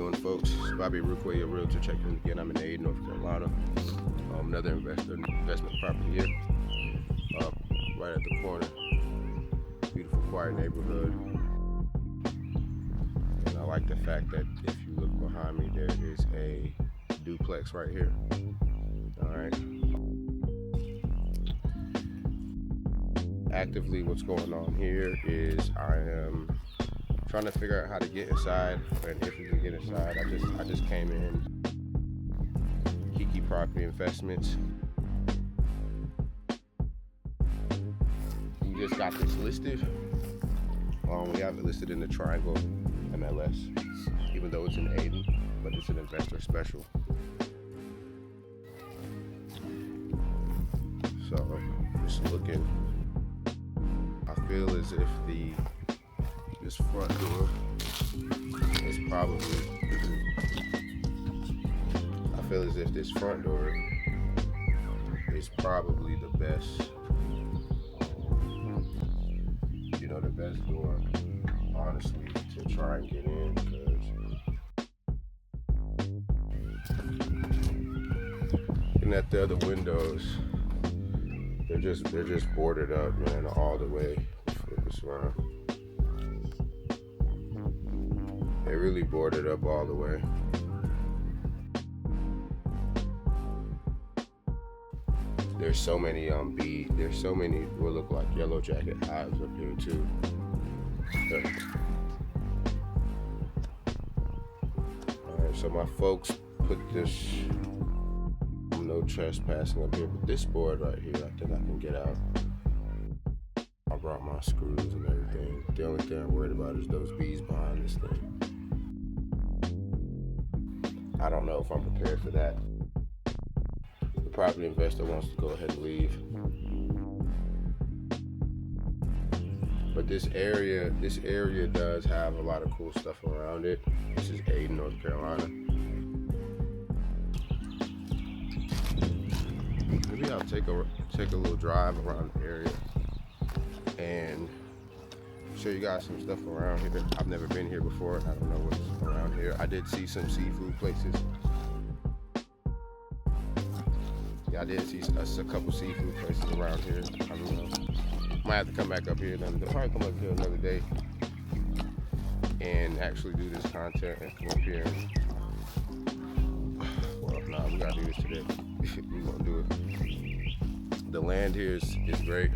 doing, folks? It's Bobby Rookway, your realtor, checking in again. I'm in Ayden, North Carolina. Another investment property here, right at the corner. Beautiful, quiet neighborhood. And I like the fact that if you look behind me, there is a duplex right here. All right. Actively, what's going on here is I am trying to figure out how to get inside, and if we can get inside. I just came in Keke Property Investments. We just got this listed. We have it listed in the Triangle MLS, even though it's in Ayden, but it's an investor special. So just looking, I feel as if this front door is probably, I feel as if this front door is probably the best, the best door, honestly, to try and get in, because looking at the other windows, they're just boarded up, man, all the way. Flip this around. They really boarded up all the way. There's so many there's so many what look like yellow jacket hives up here too. Alright, so my folks put this no trespassing up here, but this board right here, I think I can get out. I brought my screws and everything. The only thing I'm worried about is those bees behind this thing. I don't know if I'm prepared for that. The property investor wants to go ahead and leave. But this area does have a lot of cool stuff around it. This is Ayden, North Carolina. Maybe I'll take a little drive around the area and show you guys some stuff around here. I've never been here before. I don't know what's around here. I did see some seafood places. Yeah, I did see a couple seafood places around here. I don't know. Might have to come back up here another day. Probably come up here another day and actually do this content and come up here. Well, nah, we gotta do this today. We're gonna do it. The land here is great.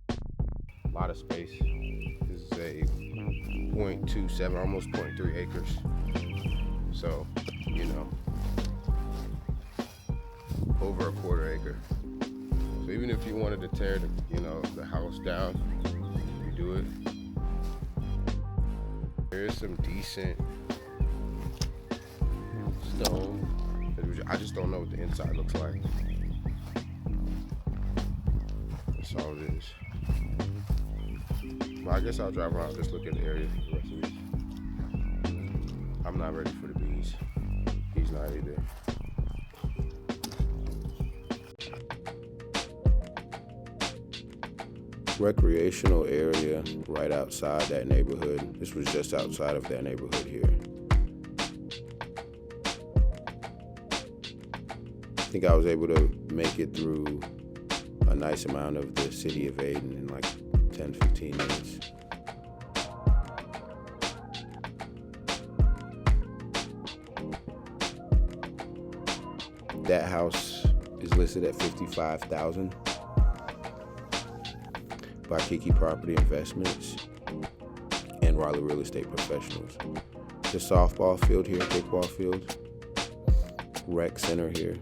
A lot of space. This is a 0.27, almost 0.3 acres. So, over a quarter acre. So even if you wanted to tear the house down, you do it. There is some decent stone. I just don't know what the inside looks like. That's all it is. Well, I guess I'll drive around, just look at the area for the rest of it. I'm not ready for the bees. He's not either. Recreational area right outside that neighborhood. This was just outside of that neighborhood here. I think I was able to make it through a nice amount of the city of Ayden in like 10-15 minutes. That house is listed at $55,000 by Keke Property Investments and Raleigh Real Estate Professionals. The softball field here, kickball field, rec center here.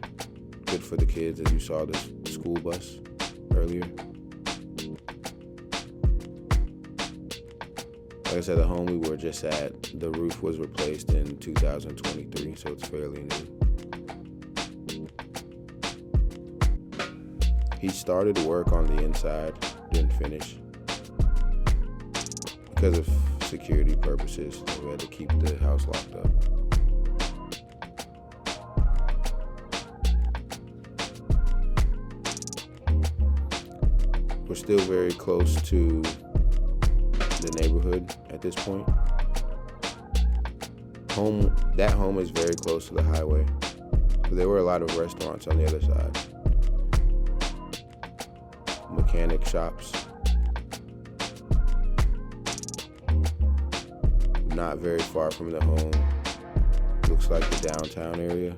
Good for the kids, as you saw the school bus earlier. Like I said, the home we were just at, the roof was replaced in 2023, so it's fairly new. He started work on the inside, didn't finish. Because of security purposes, we had to keep the house locked up. We're still very close to the neighborhood at this point. That home is very close to the highway. There were a lot of restaurants on the other side. Mechanic shops. Not very far from the home. Looks like the downtown area.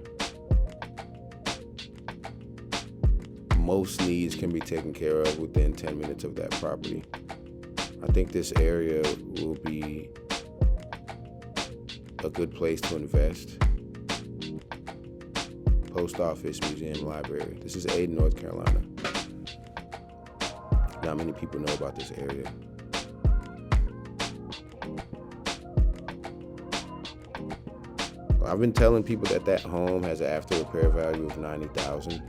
Most needs can be taken care of within 10 minutes of that property. I think this area will be a good place to invest. Post office, museum, library. This is Ayden, North Carolina. Not many people know about this area. I've been telling people that home has an after repair value of $90,000.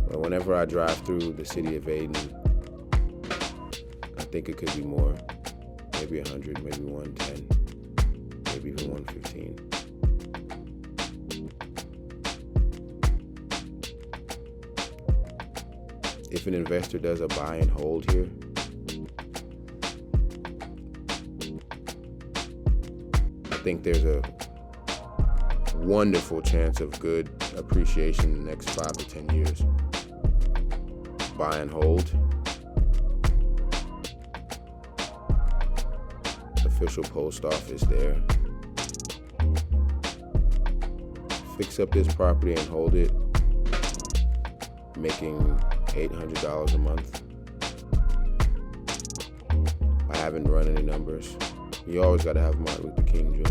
But whenever I drive through the city of Ayden, I think it could be more. Maybe 100, maybe 110, maybe even 115. If an investor does a buy and hold here, I think there's a wonderful chance of good appreciation in the next 5 to 10 years. Buy and hold. Official post office there. Fix up this property and hold it, making $800 a month. I haven't run any numbers. You always gotta have Martin Luther King Jr.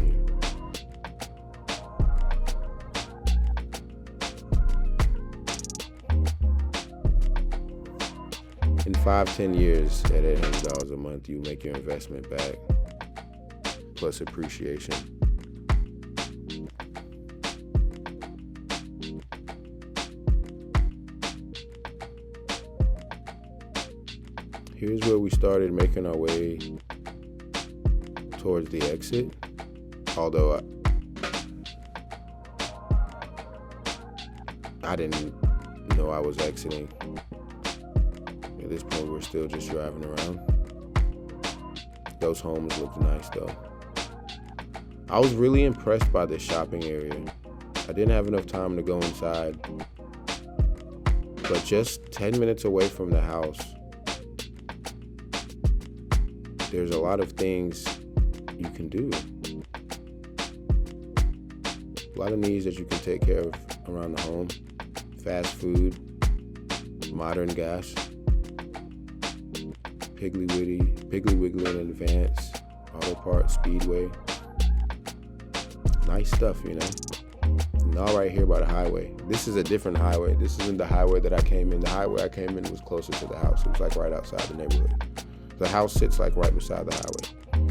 In 5-10 years, at $800 a month, you make your investment back, plus appreciation. Here's where we started making our way towards the exit, although I didn't know I was exiting. At this point, we're still just driving around. Those homes looked nice though. I was really impressed by this shopping area. I didn't have enough time to go inside, but just 10 minutes away from the house, there's a lot of things you can do. A lot of needs that you can take care of around the home. Fast food, modern gas, Piggly Wiggly in Advance, Auto Parts, Speedway. Nice stuff, you know. And all right here by the highway. This is a different highway. This isn't the highway that I came in. The highway I came in was closer to the house. It was like right outside the neighborhood. The house sits like right beside the highway.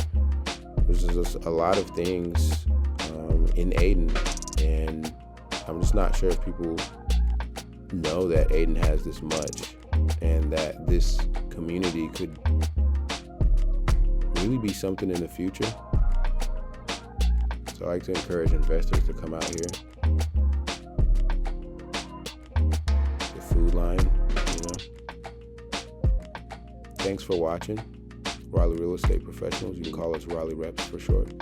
There's just a lot of things in Ayden, and I'm just not sure if people know that Ayden has this much, and that this community could really be something in the future. So I like to encourage investors to come out here. The food line, you know. Thanks for watching. Raleigh Real Estate Professionals. You can call us Raleigh Reps for short.